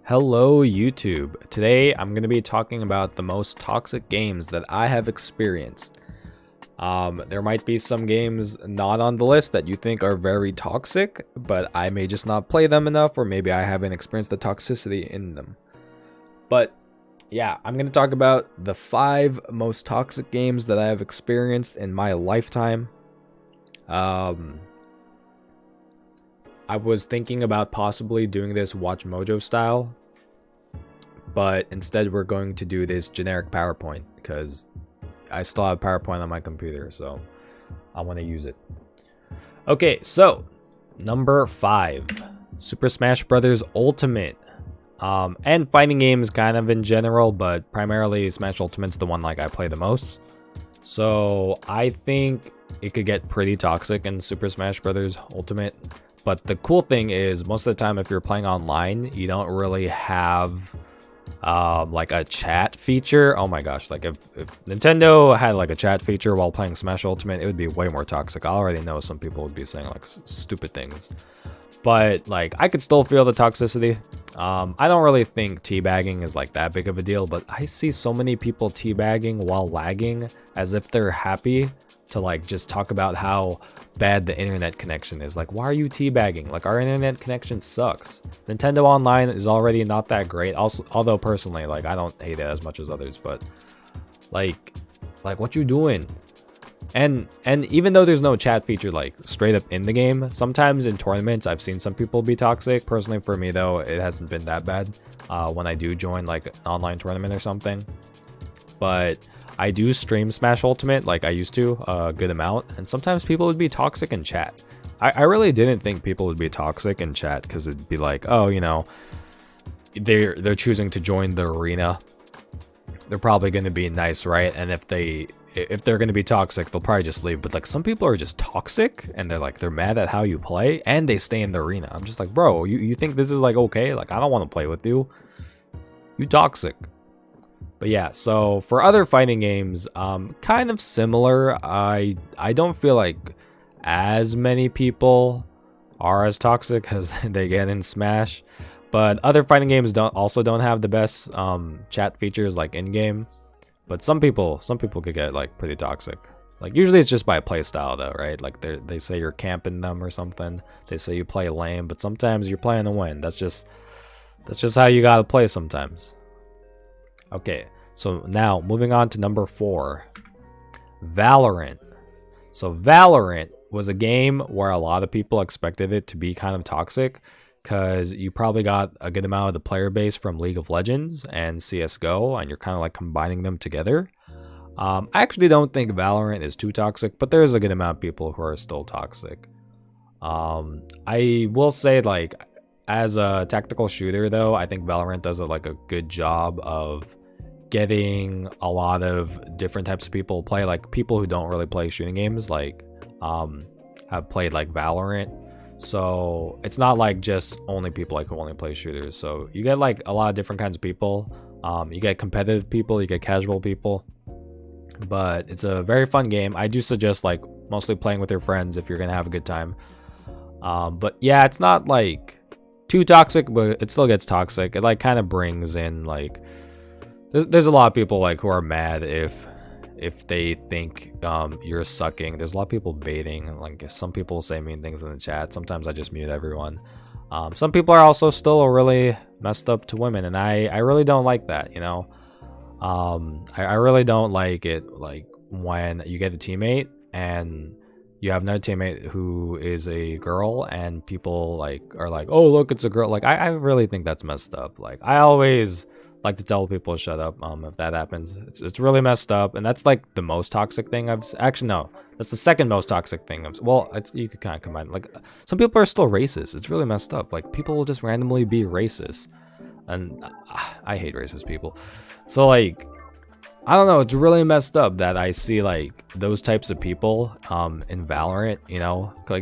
Hello YouTube. Today I'm going to be talking about the most toxic games that I have experienced. There might be some games not on the list that you think are very toxic, but I may just not play them enough, or maybe I haven't experienced the toxicity in them. But yeah, I'm going to talk about the 5 most toxic games that I have experienced in my lifetime. I was thinking about possibly doing this Watch Mojo style, but instead we're going to do this generic PowerPoint because I still have PowerPoint on my computer, so I want to use it. Okay, so number 5, Super Smash Bros. Ultimate, and fighting games kind of in general, but primarily Smash Ultimate's the one I play the most. So I think it could get pretty toxic in Super Smash Bros. Ultimate. But the cool thing is, most of the time if you're playing online, you don't really have a chat feature. Oh my gosh, if Nintendo had a chat feature while playing Smash Ultimate, it would be way more toxic. I already know some people would be saying stupid things. But I could still feel the toxicity. I don't really think teabagging is that big of a deal, but I see so many people teabagging while lagging as if they're happy to just talk about how bad the internet connection is. Why are you teabagging? Our internet connection sucks. Nintendo Online is already not that great. Also, although personally, I don't hate it as much as others, but what you doing? And even though there's no chat feature straight up in the game, sometimes in tournaments I've seen some people be toxic. Personally, for me though, it hasn't been that bad when I do join an online tournament or something. But I do stream Smash Ultimate I used to a good amount, and sometimes people would be toxic in chat. I really didn't think people would be toxic in chat because it'd be oh, they're choosing to join the arena. They're probably going to be nice, right? And if they're going to be toxic, they'll probably just leave. But some people are just toxic, and they're mad at how you play, and they stay in the arena. I'm just bro, you think this is okay? I don't want to play with you. You toxic. But yeah, so for other fighting games, kind of similar. I don't feel as many people are as toxic as they get in Smash, but other fighting games also don't have the best chat features in game. But some people could get pretty toxic. Usually it's just by play style though, right? They say you're camping them or something. They say you play lame, but sometimes you're playing to win. That's just how you gotta play sometimes. Okay, so now moving on to number 4, Valorant. So Valorant was a game where a lot of people expected it to be kind of toxic because you probably got a good amount of the player base from League of Legends and CSGO, and you're kind of combining them together. I actually don't think Valorant is too toxic, but there's a good amount of people who are still toxic. I will say as a tactical shooter though, I think Valorant does a good job of getting a lot of different types of people play. People who don't really play shooting games have played Valorant. So it's not just only people who only play shooters. So you get a lot of different kinds of people. You get competitive people, you get casual people. But it's a very fun game. I do suggest mostly playing with your friends if you're gonna have a good time. But yeah, it's not too toxic, but it still gets toxic. It kind of brings in there's a lot of people who are mad if they think you're sucking. There's a lot of people baiting. Some people say mean things in the chat. Sometimes I just mute everyone. Some people are also still really messed up to women, and I really don't like that, I really don't like it when you get a teammate and you have another teammate who is a girl and people are oh look, it's a girl. I really think that's messed up. I always like to tell people to shut up if that happens. It's really messed up, and that's the most toxic thing actually no, that's the second most toxic thing you could kind of combine. Some people are still racist. It's really messed up. People will just randomly be racist, and I hate racist people. So I don't know, it's really messed up that I see those types of people in Valorant,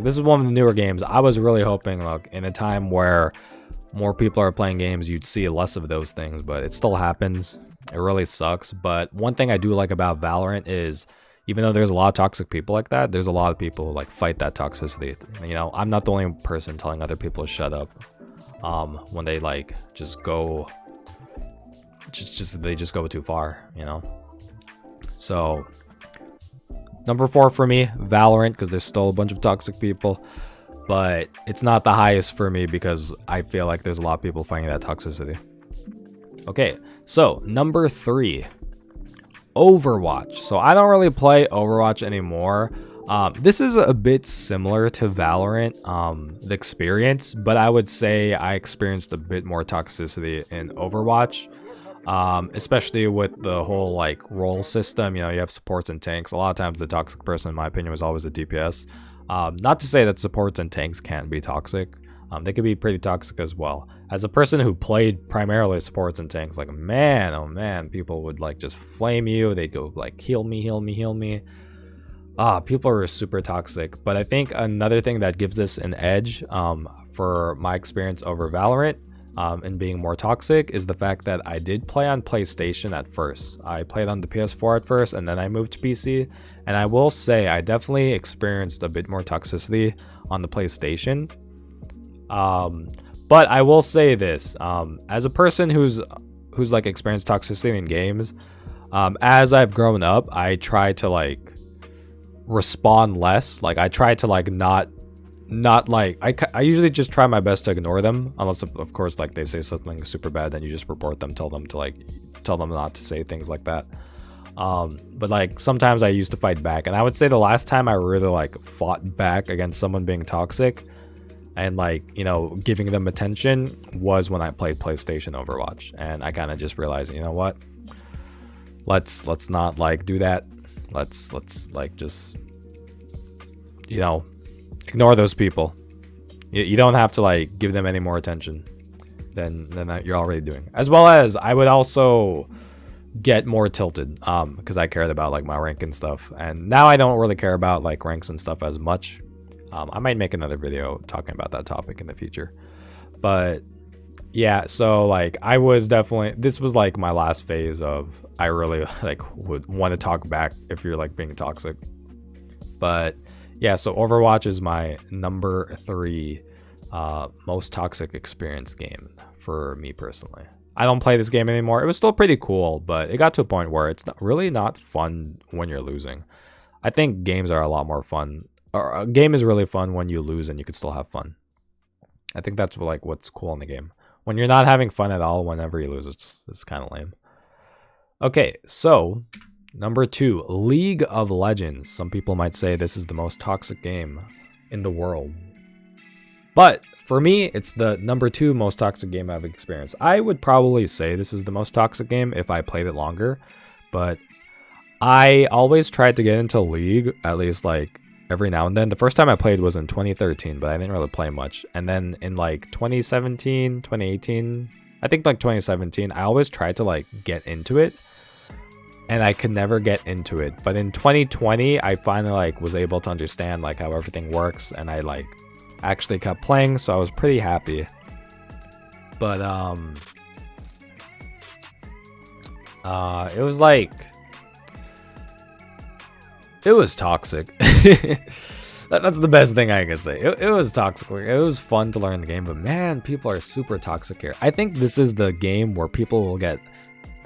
this is one of the newer games. I was really hoping in a time where more people are playing games, you'd see less of those things, but it still happens. It really sucks. But one thing I do like about Valorant is, even though there's a lot of toxic people like that, there's a lot of people who fight that toxicity. I'm not the only person telling other people to shut up. when they like just go they just go too far, you know. So number 4 for me, Valorant, because there's still a bunch of toxic people, but it's not the highest for me because I feel like there's a lot of people fighting that toxicity. Okay, so number 3, Overwatch. So I don't really play Overwatch anymore. This is a bit similar to Valorant, the experience, but I would say I experienced a bit more toxicity in Overwatch, especially with the whole like role system. You know, you have supports and tanks. A lot of times the toxic person, in my opinion, was always a DPS. Not to say that supports and tanks can't be toxic. They could be pretty toxic as well. As a person who played primarily supports and tanks, like, man, oh man, people would like just flame you. They'd go like, heal me, heal me, heal me. People are super toxic. But I think another thing that gives this an edge, for my experience over Valorant, and being more toxic, is the fact that I did play on PlayStation at first. I played on the PS4 at first, and then I moved to PC. And I will say I definitely experienced a bit more toxicity on the PlayStation. But I will say this, as a person who's like experienced toxicity in games, as I've grown up, I try to like respond less. Like I try to like not like, I usually just try my best to ignore them, unless of course like they say something super bad, then you just report them, tell them not to say things like that. But like sometimes I used to fight back, and I would say the last time I really like fought back against someone being toxic and like, you know, giving them attention was when I played PlayStation Overwatch. And I kind of just realized, you know what, let's not like do that. Let's like just, you know, ignore those people. You don't have to like give them any more attention than you're already doing. As well as I would also get more tilted, because I cared about like my rank and stuff, and now I don't really care about like ranks and stuff as much. I might make another video talking about that topic in the future. But yeah, so like I was definitely, this was like my last phase of I really like would want to talk back if you're like being toxic. But yeah, so Overwatch is my number 3 most toxic experience game for me personally. I don't play this game anymore. It was still pretty cool, but it got to a point where it's not fun when you're losing. I think games are a lot more fun. Or a game is really fun when you lose and you can still have fun. I think that's like what's cool in the game. When you're not having fun at all whenever you lose, it's kind of lame. Okay, so number 2, League of Legends. Some people might say this is the most toxic game in the world. But for me, it's the number 2 most toxic game I've experienced. I would probably say this is the most toxic game if I played it longer. But I always tried to get into League, at least like every now and then. The first time I played was in 2013, but I didn't really play much. And then in like 2017, 2018, I think like 2017, I always tried to like get into it, and I could never get into it. But in 2020, I finally like was able to understand like how everything works, and I like actually kept playing, so I was pretty happy. But it was like, it was toxic. That's the best thing I can say. It was toxic. It was fun to learn the game, but man, people are super toxic here. I think this is the game where people will get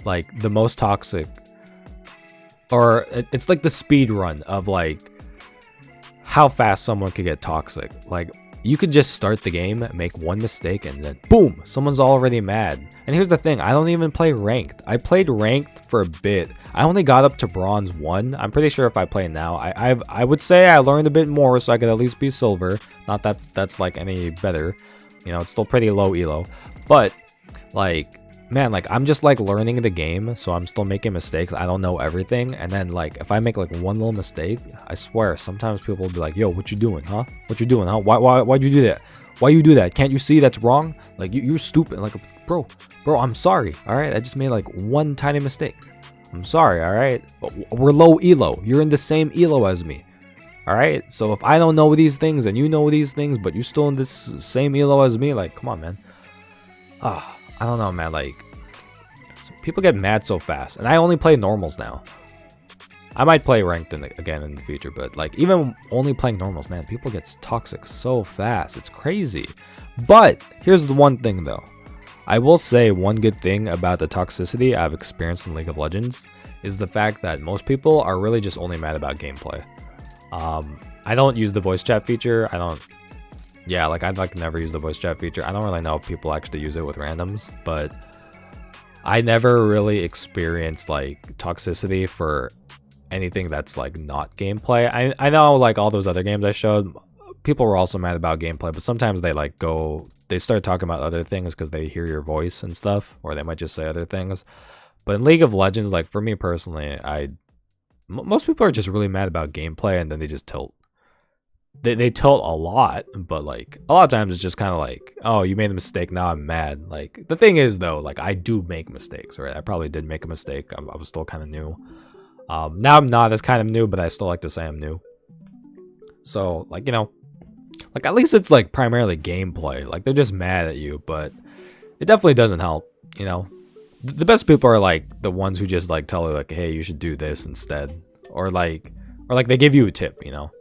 like the most toxic, or it's like the speed run of like how fast someone could get toxic. Like you could just start the game, make one mistake, and then boom, someone's already mad. And here's the thing, I don't even play ranked. I played ranked for a bit. I only got up to bronze 1. I'm pretty sure if I play now, I would say I learned a bit more, so I could at least be silver. Not that that's like any better, you know, it's still pretty low elo. But like, man, like I'm just like learning the game, so I'm still making mistakes. I don't know everything, and then like if I make like one little mistake, I swear sometimes people will be like, yo, what you doing, huh? What you doing, huh? Why'd you do that? Why you do that? Can't you see that's wrong? Like you're stupid. Like, bro, I'm sorry, all right? I just made like one tiny mistake. I'm sorry, all right? But we're low elo. You're in the same elo as me, all right? So if I don't know these things and you know these things, but you're still in this same elo as me, like, come on, man. I don't know, man. Like, people get mad so fast, and I only play normals now. I might play ranked again in the future, but like even only playing normals, man, people get toxic so fast. It's crazy. But here's the one thing though. I will say one good thing about the toxicity I've experienced in League of Legends is the fact that most people are really just only mad about gameplay. I don't use the voice chat feature. I'd like never use the voice chat feature. I don't really know if people actually use it with randoms, but I never really experienced like toxicity for anything that's like not gameplay. I know like all those other games I showed, people were also mad about gameplay, but sometimes they start talking about other things because they hear your voice and stuff, or they might just say other things. But in League of Legends, like for me personally, most people are just really mad about gameplay, and then they just tilt. They tilt a lot, but like a lot of times it's just kind of like, oh, you made a mistake, now I'm mad. Like the thing is though, like I do make mistakes, right? I probably did make a mistake. I was still kind of new. Now I'm not as kind of new, but I still like to say I'm new. So like, you know, like at least it's like primarily gameplay. Like they're just mad at you, but it definitely doesn't help, you know. The best people are like the ones who just like tell you like, hey, you should do this instead, or like they give you a tip, you know.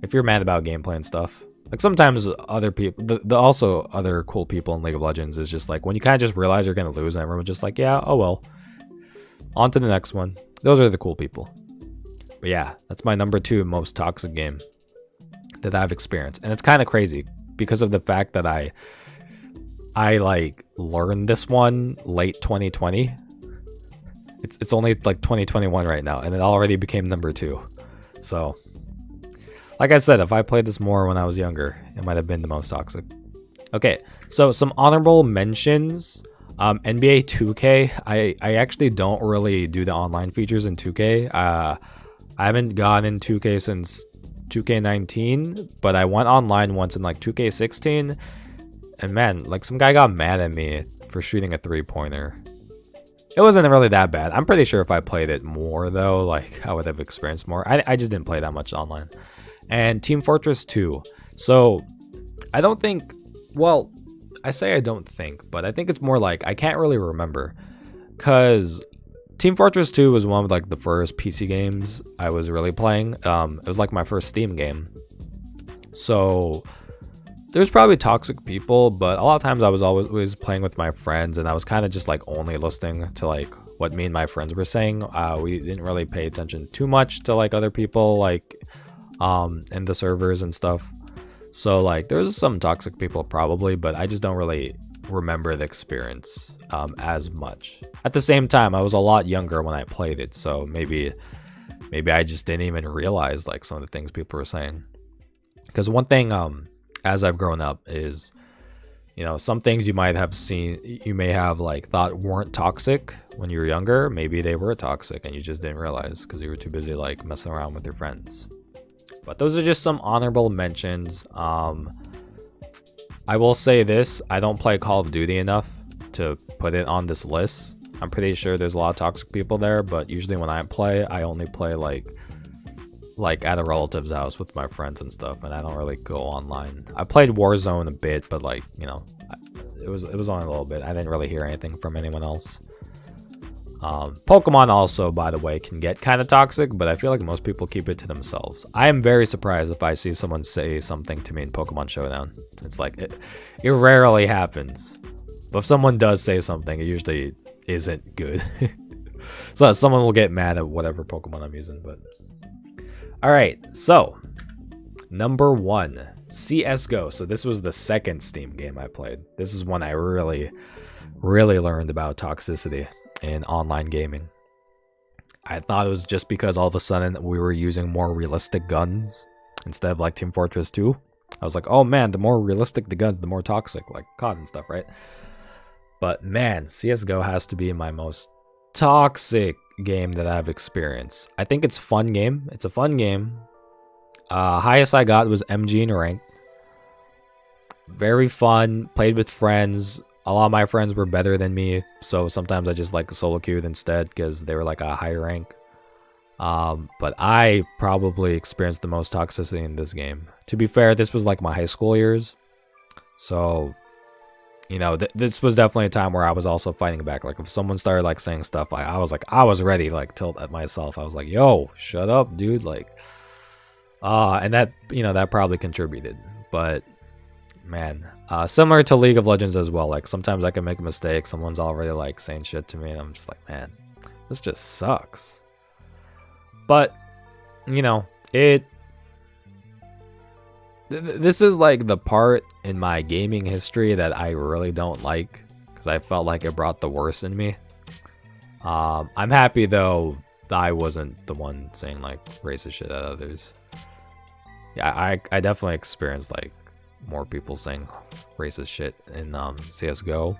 If you're mad about gameplay and stuff, like sometimes other people, the also other cool people in League of Legends is just like when you kind of just realize you're gonna lose, and everyone's just like, yeah, oh well, on to the next one. Those are the cool people. But yeah, that's my number 2 most toxic game that I've experienced, and it's kind of crazy because of the fact that I like learned this one late 2020. It's only like 2021 right now, and it already became number 2. So like I said, if I played this more when I was younger, it might have been the most toxic. Okay, so some honorable mentions. NBA 2K. I actually don't really do the online features in 2K. I haven't gone in 2K since 2K19, but I went online once in like 2K16, and man, like some guy got mad at me for shooting a 3-pointer. It wasn't really that bad. I'm pretty sure if I played it more though, like I would have experienced more. I just didn't play that much online. And Team Fortress 2. So I don't think, well, I say I don't think, but I think it's more like I can't really remember, because Team Fortress 2 was one of like the first PC games I was really playing. It was like my first Steam game. So there's probably toxic people, but a lot of times I was always playing with my friends, and I was kind of just like only listening to like what me and my friends were saying. We didn't really pay attention too much to like other people like in the servers and stuff. So like there's some toxic people probably, but I just don't really remember the experience as much. At the same time, I was a lot younger when I played it, so maybe I just didn't even realize like some of the things people were saying. Because one thing as I've grown up is, you know, some things you might have seen, you may have like thought weren't toxic when you were younger. Maybe they were toxic and you just didn't realize because you were too busy like messing around with your friends. But those are just some honorable mentions. I will say this, I don't play Call of Duty enough to put it on this list. I'm pretty sure there's a lot of toxic people there, but usually when I play, I only play like at a relative's house with my friends and stuff, and I don't really go online. I played Warzone a bit, but like, you know, it was only a little bit. I didn't really hear anything from anyone else. Pokemon also, by the way, can get kind of toxic, but I feel like most people keep it to themselves. I am very surprised if I see someone say something to me in Pokemon Showdown. It's like, it rarely happens. But if someone does say something, it usually isn't good. So someone will get mad at whatever Pokemon I'm using, but... Alright, so... Number 1, CSGO. So this was the second Steam game I played. This is when I really learned about toxicity in online gaming. I thought it was just because all of a sudden we were using more realistic guns instead of like Team Fortress 2. I was like, oh man, the more realistic the guns, the more toxic, like COD and stuff, right? But man, CSGO has to be my most toxic game that I've experienced. I think it's a fun game. It's a fun game. Highest I got was MG in rank. Very fun. Played with friends. A lot of my friends were better than me, so sometimes I just like solo queued instead because they were like a higher rank. But I probably experienced the most toxicity in this game. To be fair, this was like my high school years, so you know, this was definitely a time where I was also fighting back. Like if someone started like saying stuff, I was ready to like tilt at myself. I was like, yo, shut up, dude. Like, and that, you know, that probably contributed. But man, similar to League of Legends as well. Like sometimes I can make a mistake. Someone's already like saying shit to me, and I'm just like, man, this just sucks. But you know, this is like the part in my gaming history that I really don't like, because I felt like it brought the worst in me. I'm happy though that I wasn't the one saying like racist shit at others. Yeah, I definitely experienced like more people saying racist shit in CS:GO.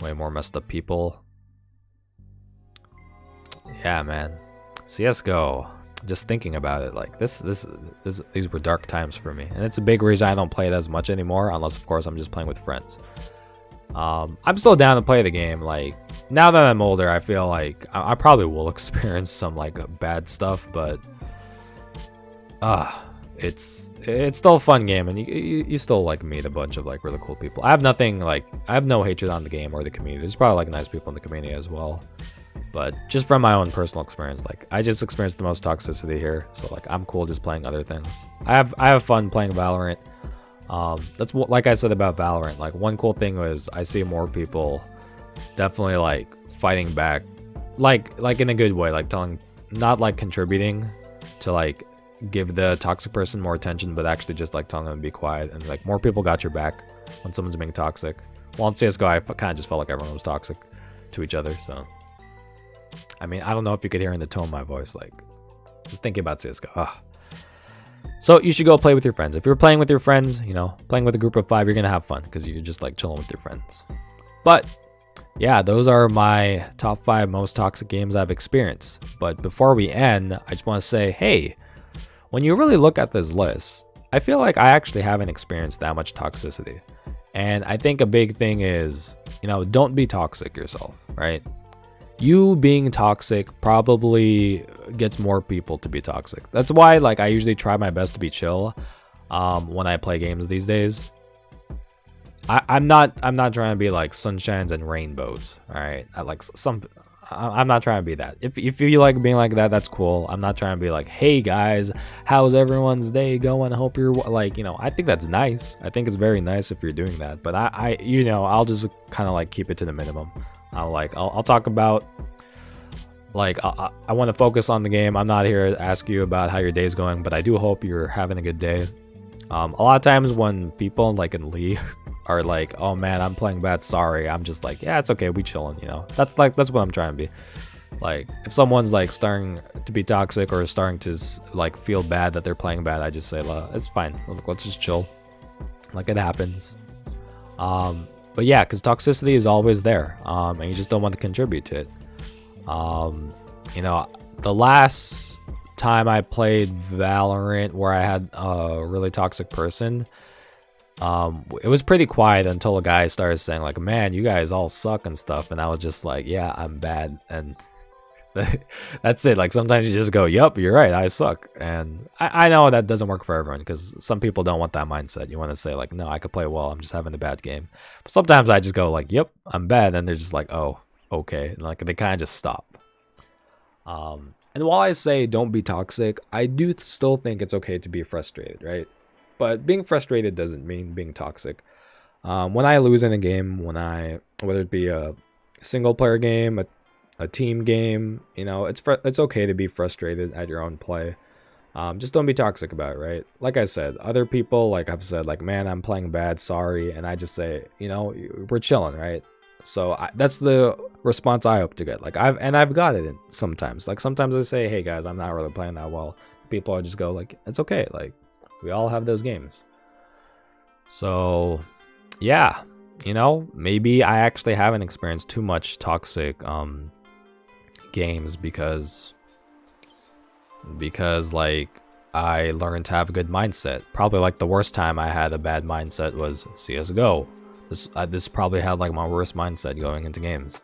Way more messed up people. Yeah, man. CS:GO. Just thinking about it, like these were dark times for me, and it's a big reason I don't play it as much anymore, unless of course I'm just playing with friends. I'm still down to play the game. Like now that I'm older, I feel like I probably will experience some like bad stuff, but it's still a fun game, and you still like meet a bunch of like really cool people. I have no hatred on the game or the community. There's probably like nice people in the community as well. But just from my own personal experience, like I just experienced the most toxicity here, so like I'm cool just playing other things. I have fun playing Valorant. That's what, like I said about Valorant, like one cool thing was I see more people definitely like fighting back, like in a good way, like telling, not like contributing to like give the toxic person more attention, but actually just like telling them to be quiet, and like more people got your back when someone's being toxic. Well, in CS:GO, I kind of just felt like everyone was toxic to each other, so. I mean, I don't know if you could hear in the tone of my voice, like, just thinking about CS:GO. Ugh. So you should go play with your friends. If you're playing with your friends, you know, playing with a group of 5, you're going to have fun because you're just like chilling with your friends. But yeah, those are my top 5 most toxic games I've experienced. But before we end, I just want to say, hey, when you really look at this list, I feel like I actually haven't experienced that much toxicity. And I think a big thing is, you know, don't be toxic yourself, right? You being toxic probably gets more people to be toxic. That's why like I usually try my best to be chill when I play games these days. I'm not trying to be like sunshines and rainbows, all right? I'm not trying to be that. If you like being like that, that's cool. I'm not trying to be like, hey guys, how's everyone's day going? Hope you're like, you know, I think that's nice. I think it's very nice if you're doing that. But I you know, I'll just kind of like keep it to the minimum. I'll talk about, like, I want to focus on the game. I'm not here to ask you about how your day's going, but I do hope you're having a good day. A lot of times when people like in League are like, oh man, I'm playing bad, sorry, I'm just like, yeah, it's okay, we chilling, you know. That's what I'm trying to be. Like, if someone's like starting to be toxic or starting to like feel bad that they're playing bad, I just say, it's fine, let's just chill. Like, it happens. But yeah, because toxicity is always there, and you just don't want to contribute to it. You know, the last time I played Valorant where I had a really toxic person, it was pretty quiet until a guy started saying like, man, you guys all suck and stuff, and I was just like, yeah, I'm bad, and that's it. Like sometimes you just go, yup, you're right, I suck. And I know that doesn't work for everyone, because some people don't want that mindset. You want to say like, no, I could play well, I'm just having a bad game. But sometimes I just go like, yep, I'm bad, and they're just like, oh, okay, and like they kind of just stop. And while I say don't be toxic, I do still think it's okay to be frustrated, right? But being frustrated doesn't mean being toxic. When I lose in a game, whether it be a single player game, a team game, you know, it's okay to be frustrated at your own play. Just don't be toxic about it, right? Like I said, other people like have said like, man, I'm playing bad, sorry, and I just say, you know, we're chilling, right? So that's the response I hope to get. Like I've got it sometimes. Like sometimes I say, hey guys, I'm not really playing that well. People are just go like, it's okay. Like we all have those games. So yeah, you know, maybe I actually haven't experienced too much toxic games because like I learned to have a good mindset. Probably like the worst time I had a bad mindset was CS:GO. This probably had like my worst mindset going into games.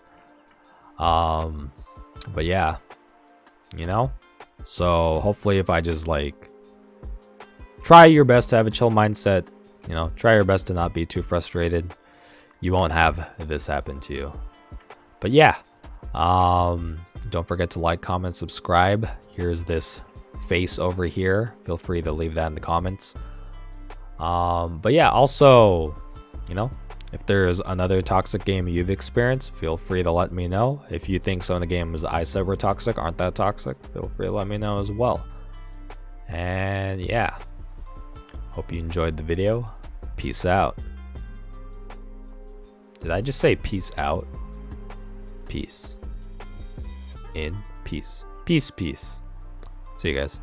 But yeah, you know, so hopefully if I just like try your best to have a chill mindset, You know, try your best to not be too frustrated. You won't have this happen to you. But yeah, don't forget to like, comment, subscribe. Here's this face over here. Feel free to leave that in the comments. But yeah, also, you know, if there's another toxic game you've experienced, feel free to let me know. If you think some of the games I said were toxic aren't that toxic, feel free to let me know as well. And yeah, hope you enjoyed the video. Peace out. Did I just say peace out? Peace. In peace. Peace, peace. See you guys.